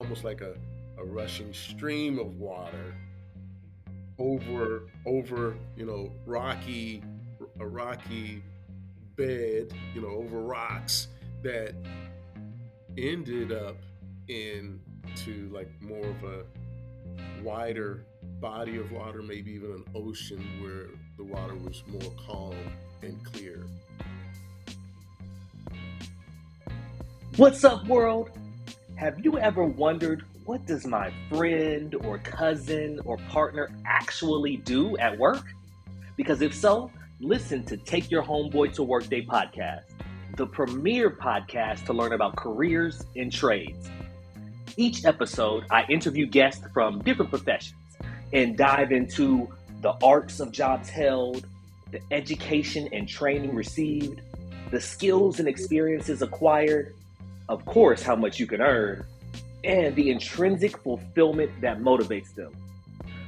almost like a rushing stream of water over a rocky bed, over rocks that ended up into like more of a wider body of water, maybe even an ocean where the water was more calm and clear. What's up, world? Have you ever wondered, what does my friend or cousin or partner actually do at work? Because if so, listen to Take Your Homeboy to Work Day podcast, the premier podcast to learn about careers and trades. Each episode, I interview guests from different professions and dive into the arts of jobs held, the education and training received, the skills and experiences acquired, of course, how much you can earn, and the intrinsic fulfillment that motivates them.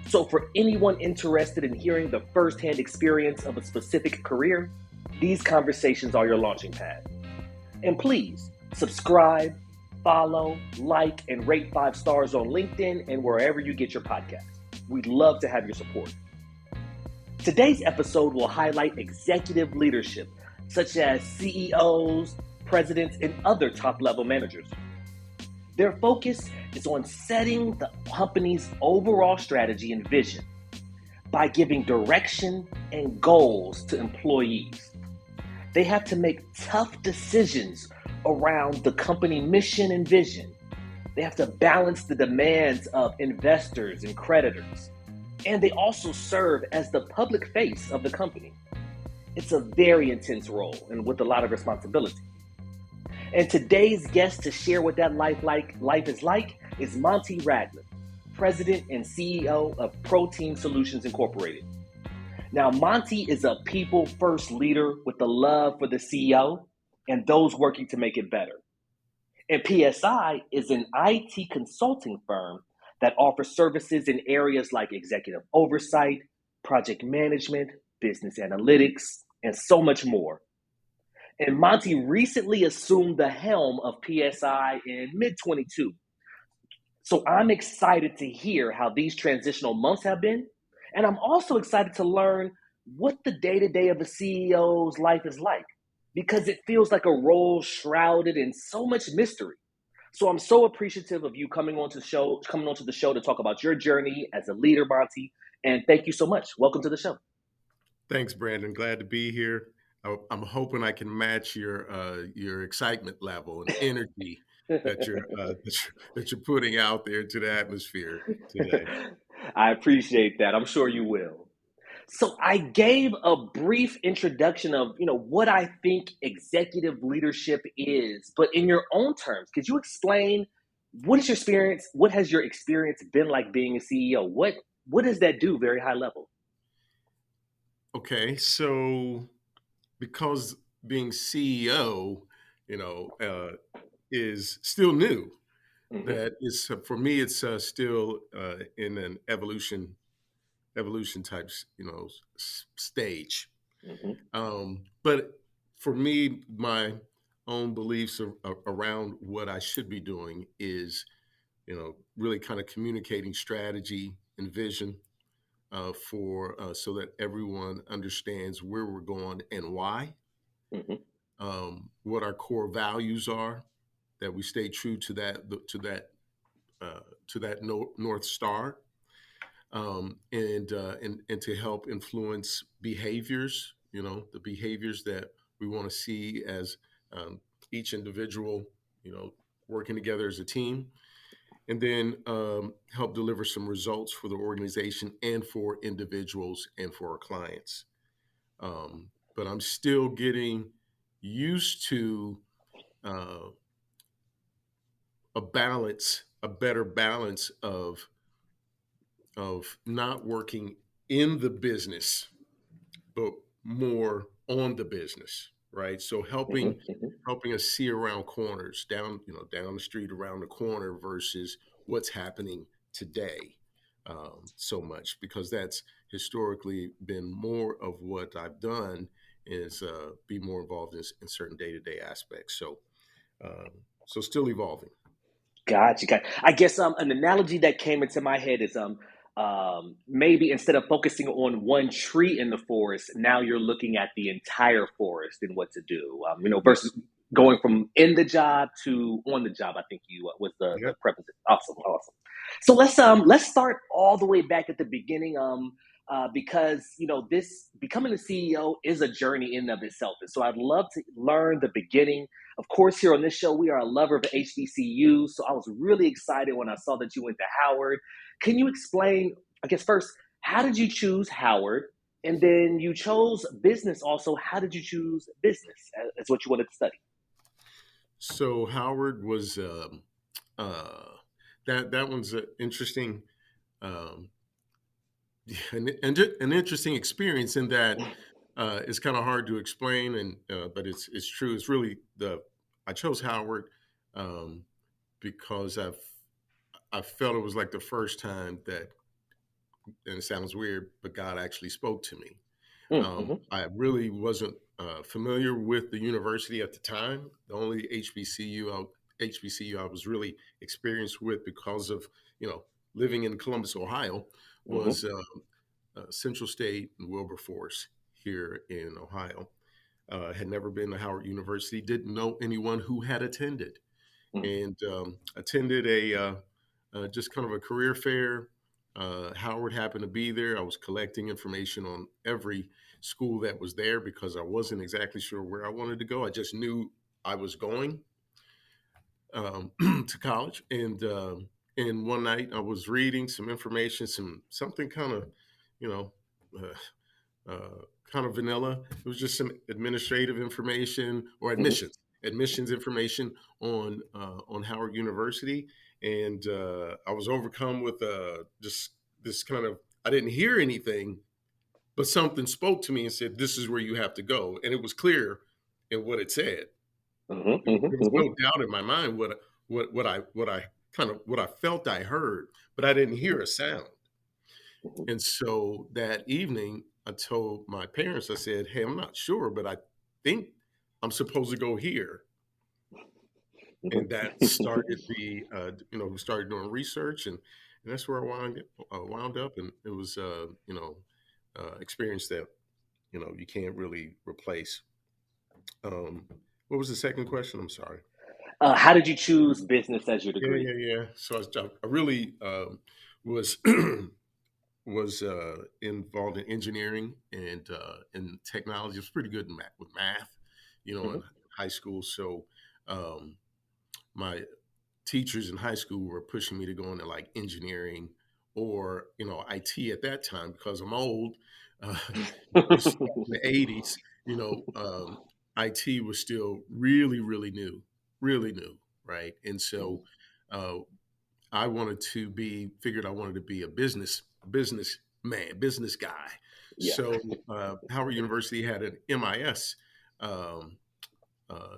So, for anyone interested in hearing the firsthand experience of a specific career, these conversations are your launching pad. And please subscribe, follow, like, and rate 5 stars on LinkedIn and wherever you get your podcasts. We'd love to have your support. Today's episode will highlight executive leadership, such as CEOs, presidents, and other top-level managers. Their focus is on setting the company's overall strategy and vision by giving direction and goals to employees. They have to make tough decisions around the company mission and vision. They have to balance the demands of investors and creditors. And they also serve as the public face of the company. It's a very intense role and with a lot of responsibility. And today's guest to share what that life is like is Monty Ragland, President and CEO of ProTeam Solutions Incorporated. Now, Monty is a people-first leader with a love for the CEO and those working to make it better. And PSI is an IT consulting firm that offers services in areas like executive oversight, project management, business analytics, and so much more. And Monty recently assumed the helm of PSI in mid-22. So I'm excited to hear how these transitional months have been. And I'm also excited to learn what the day-to-day of a CEO's life is like, because it feels like a role shrouded in so much mystery. So I'm so appreciative of you coming onto the show to talk about your journey as a leader, Monty. And thank you so much. Welcome to the show. Thanks, Brandon. Glad to be here. I'm hoping I can match your excitement level and energy that you're putting out there to the atmosphere today. I appreciate that. I'm sure you will. So I gave a brief introduction of, what I think executive leadership is, but in your own terms, could you explain what is your experience? What has your experience been like being a CEO? What does that do very high level? Okay, so because being CEO, is still new. Mm-hmm. That is for me. It's still in an evolution type, stage. But for me, my own beliefs around what I should be doing is, really kind of communicating strategy and vision for so that everyone understands where we're going and why, Mm-hmm. what our core values are, that we stay true to that North Star, and to help influence behaviors, the behaviors that we want to see as each individual, working together as a team, and then help deliver some results for the organization and for individuals and for our clients. But I'm still getting used to uh, a better balance of not working in the business, but more on the business, right? So Mm-hmm. helping us see around corners, down the street, around the corner, versus what's happening today, so much, because that's historically been more of what I've done, is be more involved in certain day-to-day aspects. So still evolving. Gotcha. I guess an analogy that came into my head is maybe instead of focusing on one tree in the forest, now you're looking at the entire forest and what to do. Yeah. Versus going from in the job to on the job. I think you was the Yeah. premise. Awesome, awesome. So let's start all the way back at the beginning. Because this becoming a CEO is a journey in and of itself, and so I'd love to learn the beginning. Of course, here on this show, we are a lover of HBCU. So I was really excited when I saw that you went to Howard. Can you explain, I guess, first, how did you choose Howard? And then you chose business also. How did you choose business as what you wanted to study? So Howard was uh, that one's interesting, um, an interesting experience in that it's kind of hard to explain, and but it's true. It's really the I chose Howard um, because I felt it was like the first time that, and it sounds weird, but God actually spoke to me. Mm-hmm, I really wasn't familiar with the university at the time. The only HBCU I was really experienced with because of you know living in Columbus, Ohio, mm-hmm, was Central State and Wilberforce here in Ohio. Had never been to Howard University. Didn't know anyone who had attended, and attended a just kind of a career fair. Howard happened to be there. I was collecting information on every school that was there because I wasn't exactly sure where I wanted to go. I just knew I was going to college, and one night I was reading some information, something kind of, you know. Kind of vanilla. It was just some administrative information or mm-hmm, admissions information on Howard University, and I was overcome with just this kind of. I didn't hear anything, but something spoke to me and said, "This is where you have to go," and it was clear in what it said. mm-hmm, There was mm-hmm, no doubt in my mind what I felt I heard, but I didn't hear a sound. mm-hmm, And so that evening, I told my parents, I said, "Hey, I'm not sure, but I think I'm supposed to go here." And that started we started doing research, and that's where I wound up, and it was, experience that you can't really replace. Um, what was the second question? I'm sorry. how did you choose business as your Yeah, degree? yeah, yeah. So I really was was involved in engineering and technology. I was pretty good in math, in Mm-hmm, high school. So um, my teachers in high school were pushing me to go into like engineering or IT at that time because I'm old. Uh, this in the '80s, IT was still really, really new, right? And so uh, figured I wanted to be a business man, business guy. yeah. So Howard University had an MIS um,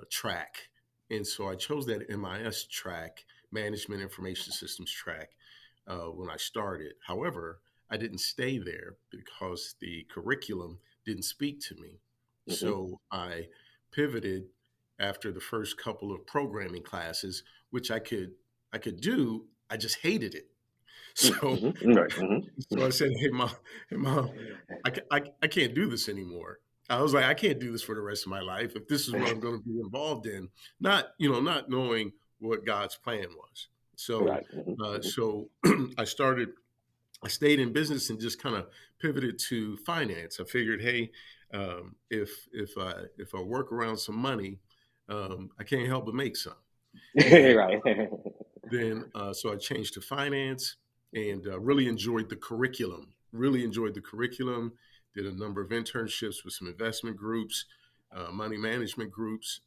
track. And so I chose that MIS track, Management Information Systems track, when I started. However, I didn't stay there because the curriculum didn't speak to me. Mm-hmm, So I pivoted after the first couple of programming classes, which I could do. I just hated it. So mm-hmm, right. Mm-hmm. so I said, hey mom, I can't do this anymore. I was like, I can't do this for the rest of my life if this is what I'm going to be involved in. Not knowing what God's plan was. So, Right. Mm-hmm, so I started. I stayed in business and just kind of pivoted to finance. I figured, hey, if I work around some money, I can't help but make some. And right. then, so I changed to finance and really enjoyed the curriculum. Really enjoyed the curriculum. Did a number of internships with some investment groups, money management groups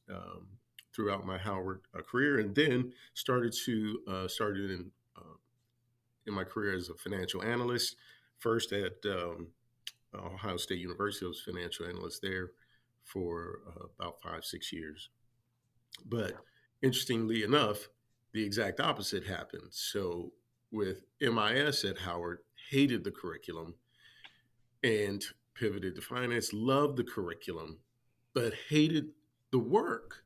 throughout my Howard career, and then started in my career as a financial analyst. First at Ohio State University, I was a financial analyst there for about 5 6 years. But interestingly enough, the exact opposite happened. So with MIS at Howard, hated the curriculum and pivoted to finance, loved the curriculum, but hated the work.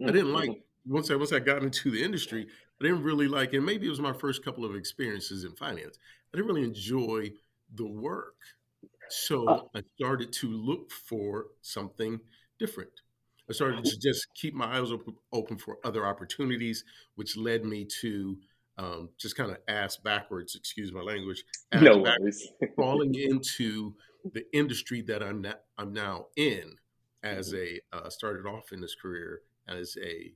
I didn't like Mm-hmm, once I got into the industry. I didn't really like, and maybe it was my first couple of experiences in finance. I didn't really enjoy the work. Uh, So I started to look for something different. I started to just keep my eyes open for other opportunities, which led me to just kind of ass backwards, excuse my language, ass no back, worries. falling into the industry that I'm now in. As Mhm. a started off in this career as a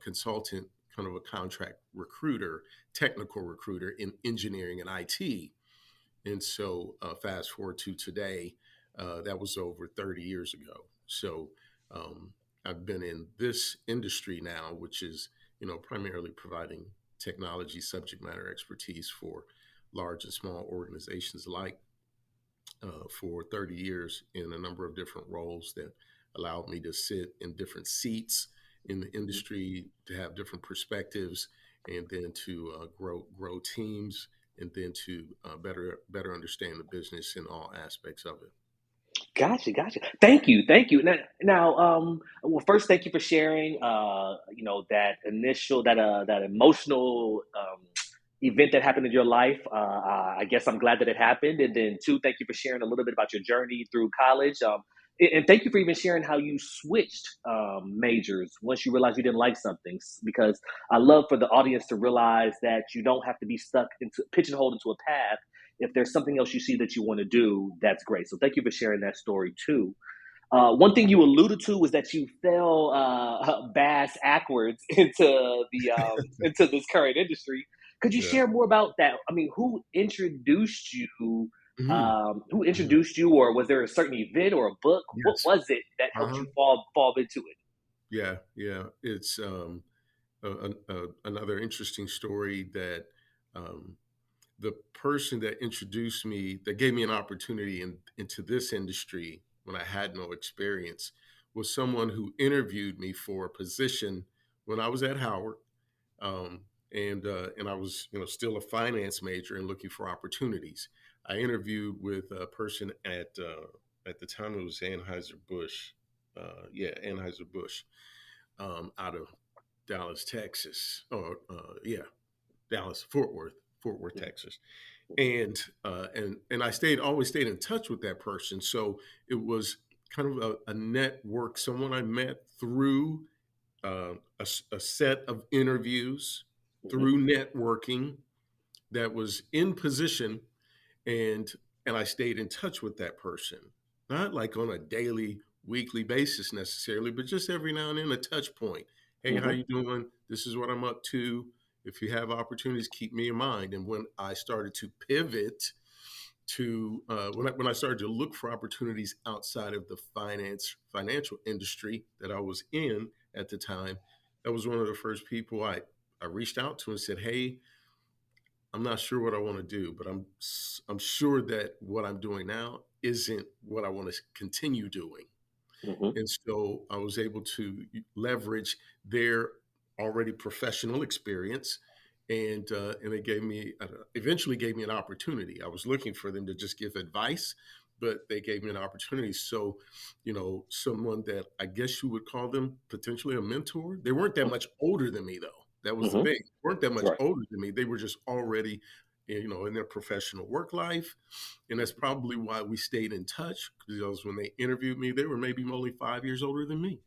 consultant, kind of a contract recruiter, technical recruiter in engineering and IT. And so, fast forward to today, that was over 30 years ago. So, um, I've been in this industry now, which is, primarily providing technology subject matter expertise for large and small organizations alike, for 30 years in a number of different roles that allowed me to sit in different seats in the Mhm. industry, to have different perspectives, and then to grow teams, and then to better understand the business in all aspects of it. Gotcha, gotcha. Thank you, thank you. Well, first, thank you for sharing. That initial, that emotional event that happened in your life. I guess I'm glad that it happened. And then, two, thank you for sharing a little bit about your journey through college. And thank you for even sharing how you switched majors once you realized you didn't like something. Because I love for the audience to realize that you don't have to be stuck into pigeonholed into a path. If there's something else you see that you want to do, that's great. So thank you for sharing that story too. One thing you alluded to was that you fell bass backwards into this current industry. Could you Yeah. share more about that? I mean, who introduced you? Mhm. Who Mhm. introduced you, or was there a certain event or a book? What Yes. was it that helped Uh-huh. you fall into it? Yeah. Yeah. It's another interesting story that, um, the person that introduced me, that gave me an opportunity into this industry when I had no experience, was someone who interviewed me for a position when I was at Howard, and I was, still a finance major and looking for opportunities. I interviewed with a person at the time it was Anheuser Busch, yeah, Anheuser Busch, out of Dallas, Texas, or yeah, Dallas, Fort Worth, Texas, and I always stayed in touch with that person. So it was kind of a network, someone I met through a set of interviews, Mhm, through networking, that was in position, and I stayed in touch with that person, not like on a daily, weekly basis necessarily, but just every now and then a touch point. Hey, how mhm, you doing? This is what I'm up to. If you have opportunities, keep me in mind. And when I started to pivot to when I started to look for opportunities outside of the financial industry that I was in at the time, that was one of the first people I reached out to and said, "Hey, I'm not sure what I want to do, but I'm sure that what I'm doing now isn't what I want to continue doing." mhm, And so I was able to leverage their already professional experience, and it eventually gave me an opportunity. I was looking for them to just give advice, but they gave me an opportunity. So, someone that I guess you would call them potentially a mentor. They weren't that much older than me, though. That was the mhm. thing. They weren't that much Right. older than me. They were just already, in their professional work life, and that's probably why we stayed in touch, because when they interviewed me, they were maybe only 5 years older than me.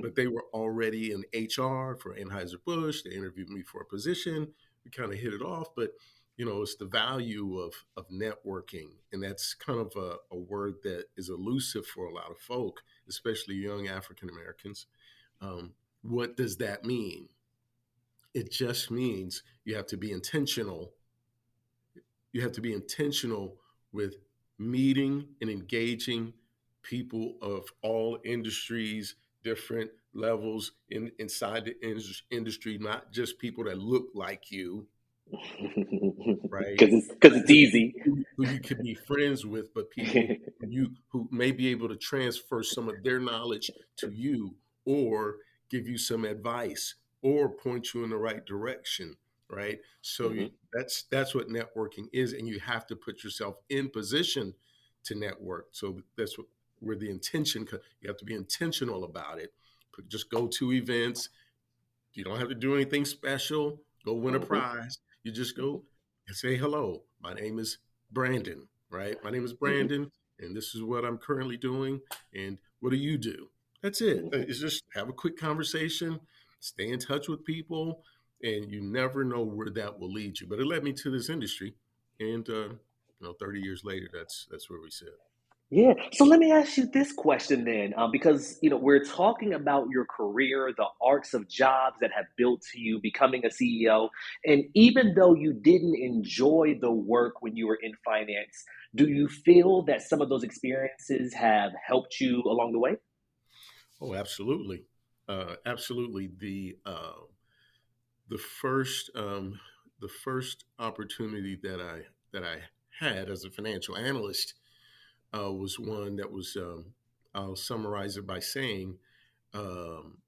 But they were already in HR for Anheuser-Busch. They interviewed me for a position. We kind of hit it off. But, it's the value of networking. And that's kind of a word that is elusive for a lot of folk, especially young African Americans. What does that mean? It just means you have to be intentional. You have to be intentional with meeting and engaging people of all industries, different levels inside the industry, not just people that look like you, right? Because Not it's just easy. people who you could be friends with, but people who may be able to transfer some of their knowledge to you, or give you some advice, or point you in the right direction, right? So Mhm, that's what networking is, and you have to put yourself in position to network. So that's where the intention. You have to be intentional about it. Just go to events, You don't have to do anything special. Go win a Mm-hmm. prize. You just go and say hello. My name is Brandon, right? My name is Mm-hmm. Brandon, and this is what I'm currently doing. And what do you do? That's it. Mm-hmm. It's just have a quick conversation, stay in touch with people, and you never know where that will lead you. But it led me to this industry, and 30 years later, that's where we sit. Yeah. So let me ask you this question then, because we're talking about your career, the arcs of jobs that have built to you becoming a CEO, and even though you didn't enjoy the work when you were in finance, do you feel that some of those experiences have helped you along the way? Oh, absolutely, absolutely. The first the first opportunity that I had as a financial analyst was one that was I'll summarize it by saying um,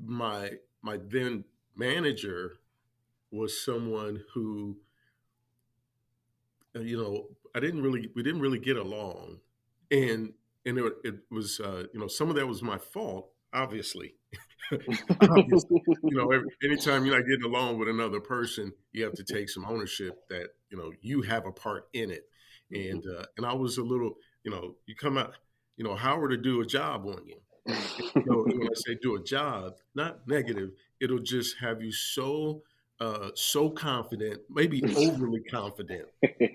my then manager was someone who I didn't really we didn't really get along, and it was some of that was my fault, obviously. Obviously, anytime you're not getting along with another person, you have to take some ownership that you have a part in it. And I was a little, you come out, Howard to do a job on you. And when I say do a job, not negative, it'll just have you so confident, maybe overly confident,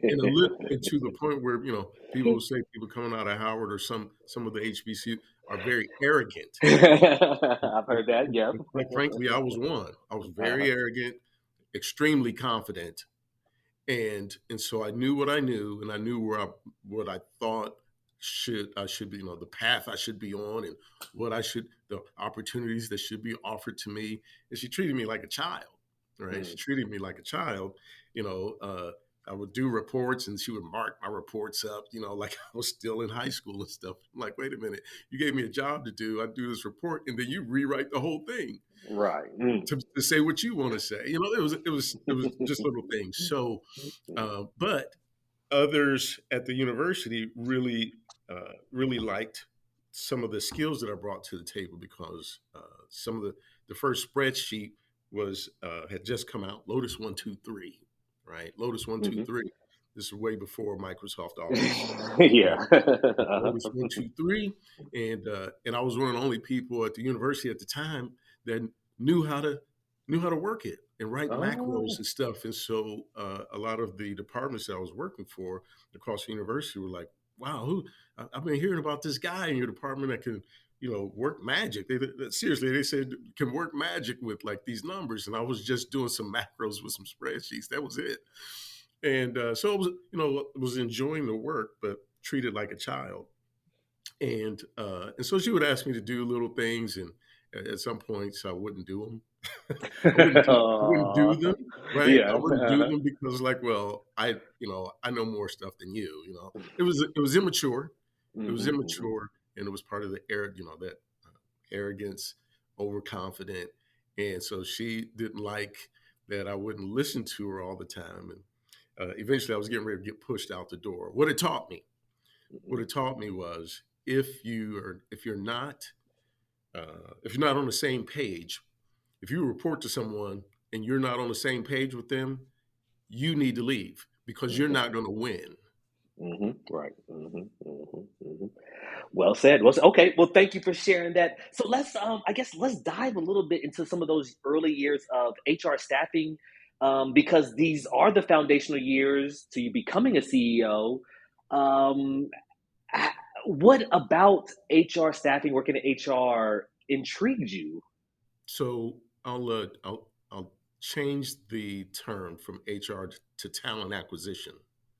and to the point where people will say people coming out of Howard or some of the HBC are very arrogant. I've heard that. Yep. And quite frankly, I was one. I was Uh-huh. very arrogant, extremely confident, and so I knew what I knew, and I knew what I thought I should be, the path I should be on, and the opportunities that should be offered to me. And she treated me like a child, right? She Mm. treated me like a child. You know, I would do reports, and she would mark my reports up, like I was still in high school and stuff. I'm like, wait a minute, you gave me a job to do. I do this report, and then you rewrite the whole thing Right. Mm. to say what you want to say. It was just little things. So, but others at the university really liked some of the skills that I brought to the table because some of the first spreadsheet was had just come out, Lotus 123, right? Lotus one two Mhm. three. This is way before Microsoft Office. Yeah. Lotus 123, and I was one of the only people at the university at the time that knew how to knew how to work it and write macros Oh. and stuff. And so a lot of the departments that I was working for across the university were like, "Wow, I've been hearing about this guy in your department that can." Work magic. Seriously, they said can work magic with like these numbers, and I was just doing some macros with some spreadsheets. That was it. And so I was enjoying the work, but treated like a child. And so she would ask me to do little things, and at some points I wouldn't do them. I wouldn't do Aw. them, right? I Yeah. wouldn't do them because, like, well, I know more stuff than you. It was immature. It was Mhm, mhm, immature, and it was part of the air, that arrogance, overconfident, and so she didn't like that I wouldn't listen to her all the time, and eventually I was getting ready to get pushed out the door. What mhm, it taught me was if you're not on the same page, if you report to someone and you're not on the same page with them, you need to leave because you're mhm, not going to win. mhm. Right. Mhm, mhm, mhm. Well said. Well, okay. Well, thank you for sharing that. So I guess, let's dive a little bit into some of those early years of HR staffing, because these are the foundational years to you becoming a CEO. Um, h- what about HR staffing, working in HR, intrigued you? So I'll change the term from HR to talent acquisition.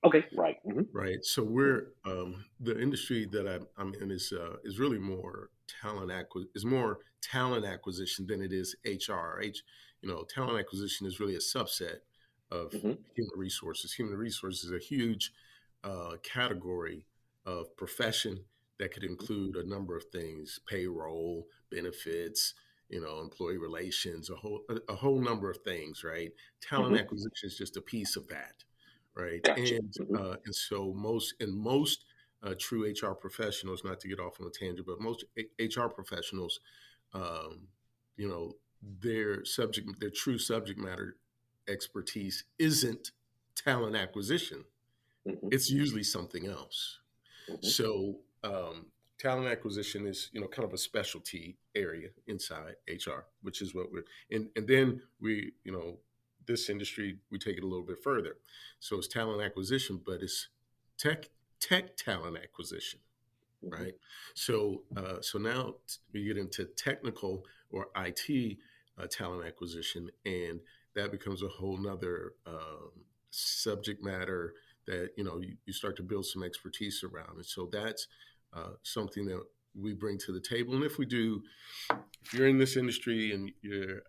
Okay. Right. Hmm. Right. So we're the industry that I'm in is really more talent acquisition than it is HR. Talent acquisition is really a subset of Hmm. human resources. Human resources is a huge category of profession that could include a number of things: payroll, benefits, employee relations, a whole number of things. Right. Talent Hmm. acquisition is just a piece of that, right? Gotcha. And so most true HR professionals, not to get off on a tangent, but most HR professionals, um, you know, their true subject matter expertise isn't talent acquisition. Hmm. It's usually something else. Hmm. So talent acquisition is, kind of a specialty area inside HR, which is what we're and then we, this industry, we take it a little bit further. So it's talent acquisition, but it's tech tech talent acquisition, Hmm. right? So now we get into technical or IT talent acquisition, and that becomes a whole nother subject matter that you start to build some expertise around, and so that's something that we bring to the table. And if you're in this industry and you're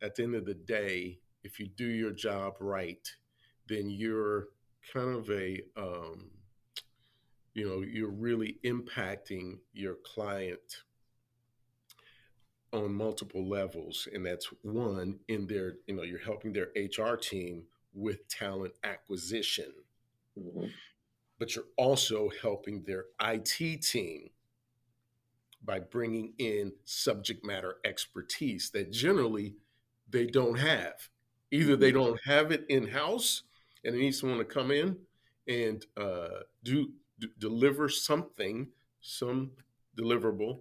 at the end of the day, if you do your job right, then you're kind of you're really impacting your client on multiple levels. And that's one, in their, you're helping their HR team with talent acquisition, Hmm. but you're also helping their IT team by bringing in subject matter expertise that generally they don't have. Either they Hmm. don't have it in house and they need someone to come in and deliver something, some deliverable,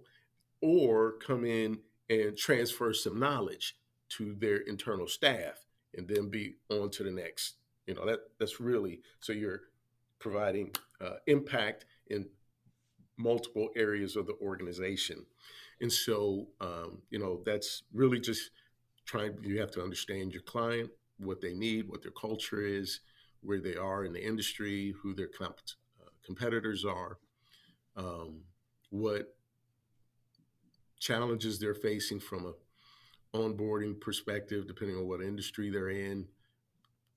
or come in and transfer some knowledge to their internal staff and then be on to the next. That's really, so you're providing impact in multiple areas of the organization. And so, that's really just you have to understand your client, what they need, what their culture is, where they are in the industry, who their competitors are, what challenges they're facing from a onboarding perspective, depending on what industry they're in,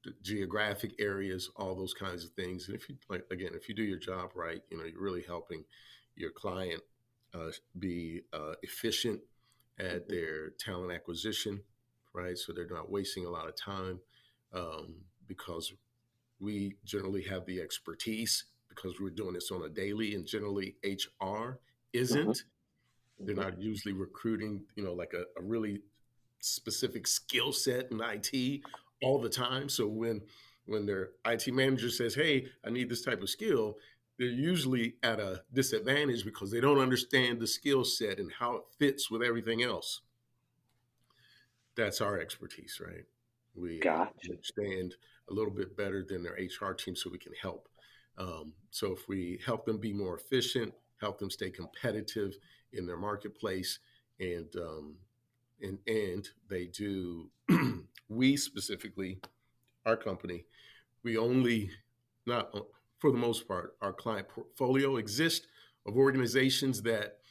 the geographic areas, all those kinds of things. And if you, like, again, if you do your job right, you're really helping your client be efficient at Hmm. their talent acquisition, right? So they're not wasting a lot of time, because we generally have the expertise because we're doing this on a daily, and generally HR Hmm. isn't. They're Hmm. not usually recruiting, like a really specific skill set in IT all the time. So when their IT manager says, "Hey, I need this type of skill," they're usually at a disadvantage because they don't understand the skill set and how it fits with everything else. That's our expertise, right? We Gotcha. understand a little bit better than their HR team, so we can help. So if we help them be more efficient, help them stay competitive in their marketplace, and they do, we specifically, our company, we only, not for the most part, our client portfolio exists of organizations that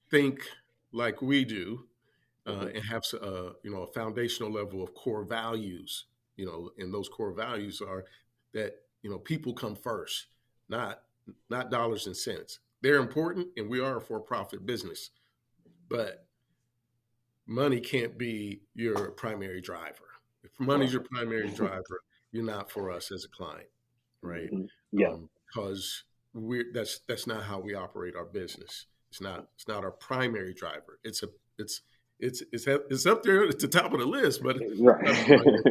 think like we do, Hmm. and have a foundational level of core values. And those core values are that people come first, not dollars and cents. They're important, and we are a for-profit business, but money can't be your primary driver. If money's your Right. primary driver, you're not for us as a client, right? Hmm. Yeah. Because that's not how we operate our business. It's not our primary driver. It's up there at the top of the list, but it's not our Right. primary.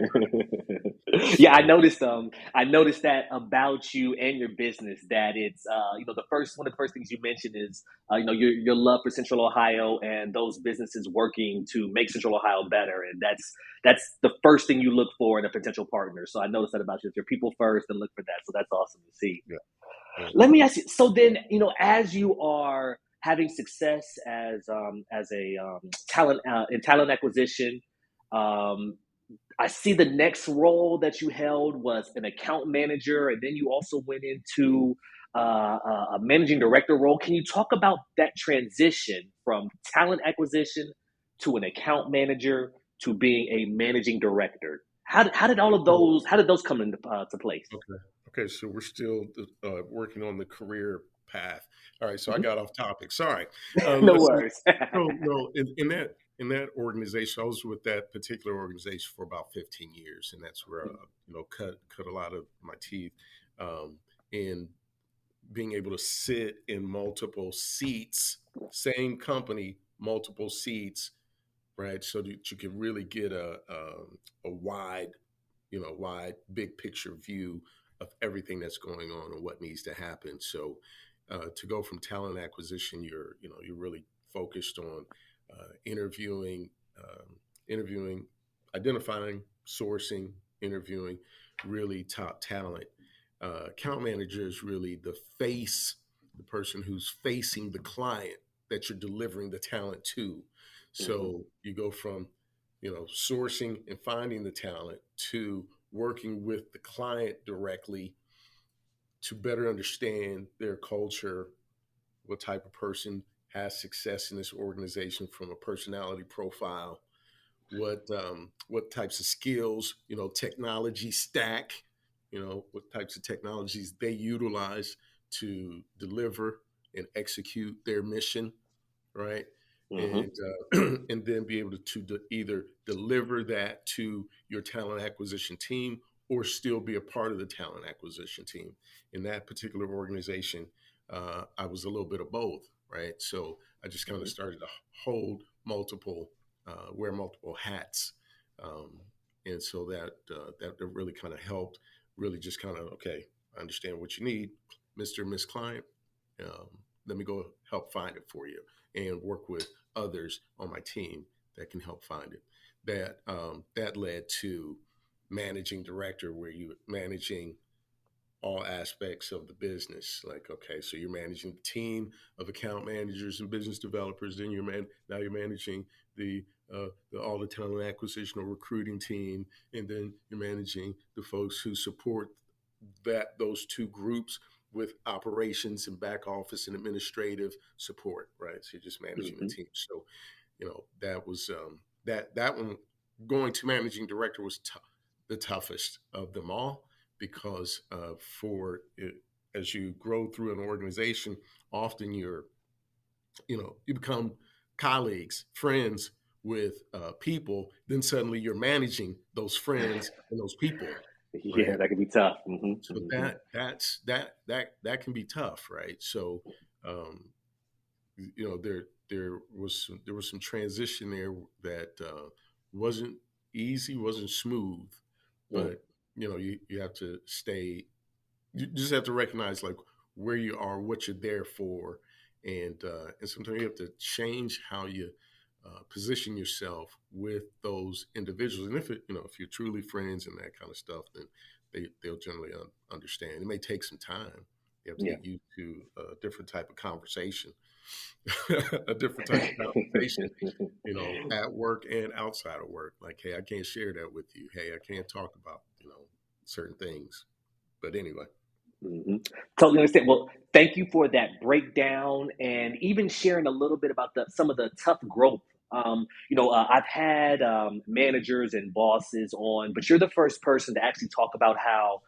Yeah, So I noticed that about you and your business, that it's the first one of the first things you mentioned is your love for Central Ohio and those businesses working to make Central Ohio better, and that's the first thing you look for in a potential partner. So I noticed that about you. If you're people first, and look for that. So that's awesome to see. yeah, yeah. Let me ask you. So then, as you are having success as a talent in talent acquisition, um, I see the next role that you held was an account manager, and then you also went into a managing director role. Can you talk about that transition from talent acquisition to an account manager to being a managing director? How did all of So, those how did those come into to place? okay. Okay. So we're still working on the career path. All right. So I Mhm. got off topic. Sorry. No Let's see. worries. So no, in that organization, I was with that particular organization for about 15 years, and that's where cut a lot of my teeth, in being able to sit in multiple seats, same company, multiple seats, right? So that you can really get a wide, wide, big picture view of everything that's going on and what needs to happen. So to go from talent acquisition, you're really focused on interviewing, interviewing, identifying, sourcing, interviewing really top talent. Account manager is really the face, the person who's facing the client that you're delivering the talent to. Hmm. So you go from, sourcing and finding the talent to working with the client directly to better understand their culture, what type of person has success in this organization from a personality profile, what types of skills, technology stack, what types of technologies they utilize to deliver and execute their mission, right? Hmm. And and then be able to either deliver that to your talent acquisition team or still be a part of the talent acquisition team. In that particular organization, I was a little bit of both, right? So I just kind of Hmm. started to hold multiple, wear multiple hats, um, and so that really kind of helped. Really, just kind of okay, I understand what you need, Mister Miss Client. Um, Let me go help find it for you and work with others on my team that can help find it. That led to managing director, where you managing all aspects of the business. Like, okay, so you're managing the team of account managers and business developers. Then now you're managing all the talent acquisition or recruiting team, and then you're managing the folks who support those two groups with operations and back office and administrative support. Right, so you're just managing the Hmm. team. So that was that one. Going to managing director was the toughest of them all because for it, as you grow through an organization, often you become colleagues, friends with people. Then suddenly you're managing those friends and those people, Yeah, right? that could be tough. Hmm. So Hmm. that can be tough, right? So um, there was some transition there that wasn't easy, wasn't smooth, Mm. but you have to stay. You just have to recognize like where you are, what you're there for, and sometimes you have to change how you position yourself with those individuals. And if you're truly friends and that kind of stuff, then they'll generally understand. It may take some time. You have to Yeah. get used to a different type of conversation, a different type of conversation, at work and outside of work. Like, hey, I can't share that with you. Hey, I can't talk about certain things. But anyway. Hmm. Totally understand. Well, thank you for that breakdown and even sharing a little bit about some of the tough growth. I've had managers and bosses on, but you're the first person to actually talk about how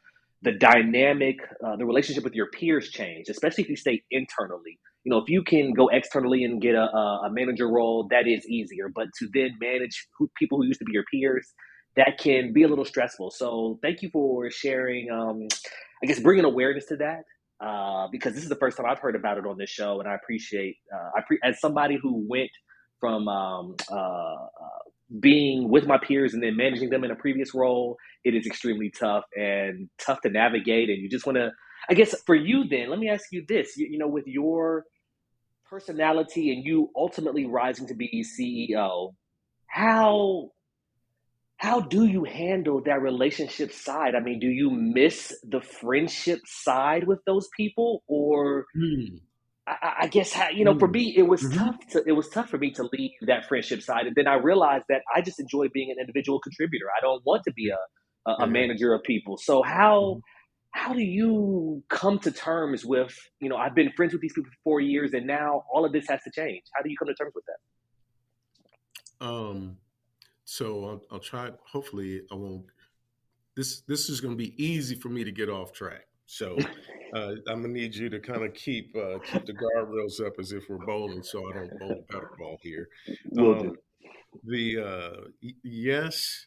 the dynamic, the relationship with your peers change, especially if you stay internally. If you can go externally and get a manager role, that is easier. But to then manage people who used to be your peers, that can be a little stressful. So thank you for sharing. I guess bringing awareness to that because this is the first time I've heard about it on this show, and I appreciate. As somebody who went from being with my peers and then managing them in a previous role, it is extremely tough and tough to navigate. And you just want to, I guess, for you, then let me ask you this: with your personality and you ultimately rising to be CEO, how how do you handle that relationship side? I mean, do you miss the friendship side with those people, or Mm, I guess for mm, me, it was mhm. tough for me to leave that friendship side, and then I realized that I just enjoy being an individual contributor. I don't want to be Yeah, a yeah. manager of people. So how Mhm. how do you come to terms with I've been friends with these people for 4 years, and now all of this has to change? How do you come to terms with that? Um, so I'll try. Hopefully, I won't. This is going to be easy for me to get off track. So I'm gonna need you to kind of keep the guardrails up as if we're bowling, so I don't bowl the better ball here. Will Um, do. yes,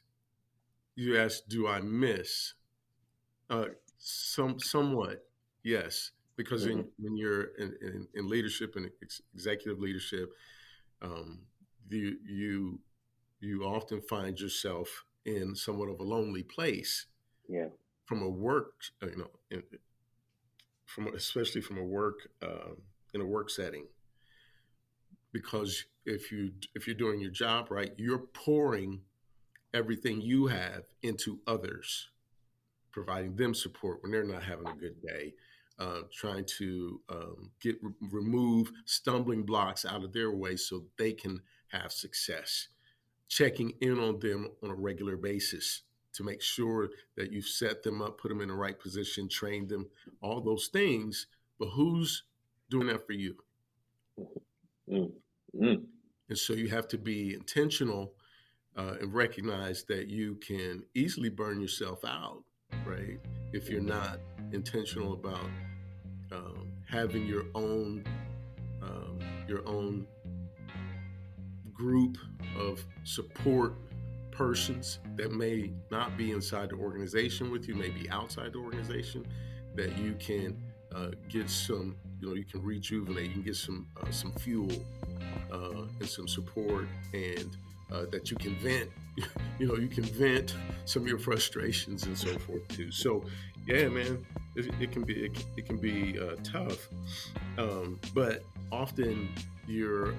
you asked, do I miss? Somewhat, yes, because Hmm. when you're in leadership and executive leadership, um, you often find yourself in somewhat of a lonely place Yeah. from a work, from especially from a work in a work setting, because if you're doing your job right, you're pouring everything you have into others, providing them support when they're not having a good day, trying to remove stumbling blocks out of their way so they can have success, checking in on them on a regular basis to make sure that you've set them up, put them in the right position, trained them, all those things. But who's doing that for you? Mm, mm, And so you have to be intentional and recognize that you can easily burn yourself out, right? If you're mhm, not intentional about having your own group of support persons that may not be inside the organization with you, may be outside the organization, that you can get some, you can rejuvenate, you can get some fuel and some support, and that you can vent. You can vent some of your frustrations and so forth too. So, yeah, man, it can be tough, but often you're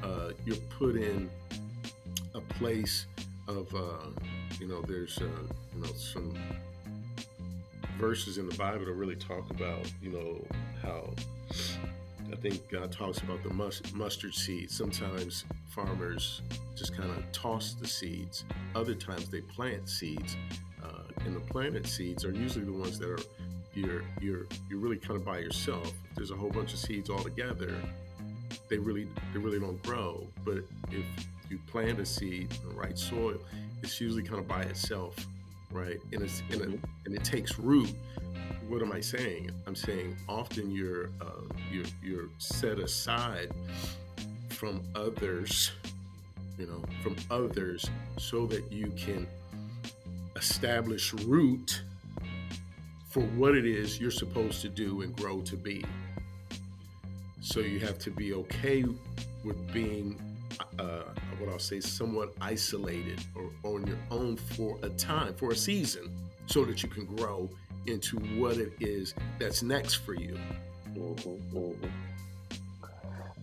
put in a place of there's some verses in the Bible that really talk about how I think God talks about the mustard seed. Sometimes farmers just kind of toss the seeds. Other times they plant seeds, and the planted seeds are usually the ones that are you're really kind of by yourself. If there's a whole bunch of seeds all together, they really don't grow. But if you plant a seed in the right soil, it's usually kind of by itself, right? mhm, And it takes root. What am I saying? I'm saying often you're set aside from others, so that you can establish root for what it is you're supposed to do and grow to be. So you have to be okay with being, what I'll say, somewhat isolated or on your own for a time, for a season, so that you can grow into what it is that's next for you. mhm, mhm.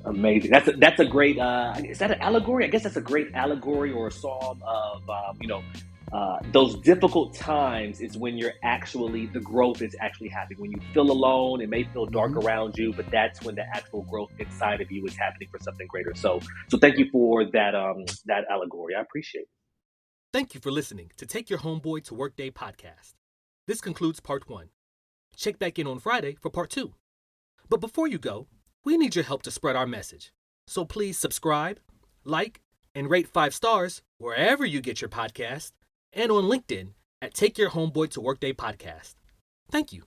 Amazing. That's a great. Is that an allegory? I guess that's a great allegory or a psalm of those difficult times is when you're actually the growth is actually happening. When you feel alone, it may feel dark Hmm. around you, but that's when the actual growth inside of you is happening for something greater. So thank you for that allegory. I appreciate it. Thank you for listening to Take Your Homeboy to Workday podcast. This concludes part 1. Check back in on Friday for part 2. But before you go, we need your help to spread our message. So please subscribe, like, and rate 5 stars wherever you get your podcast and on LinkedIn at Take Your Homeboy to Workday podcast. Thank you.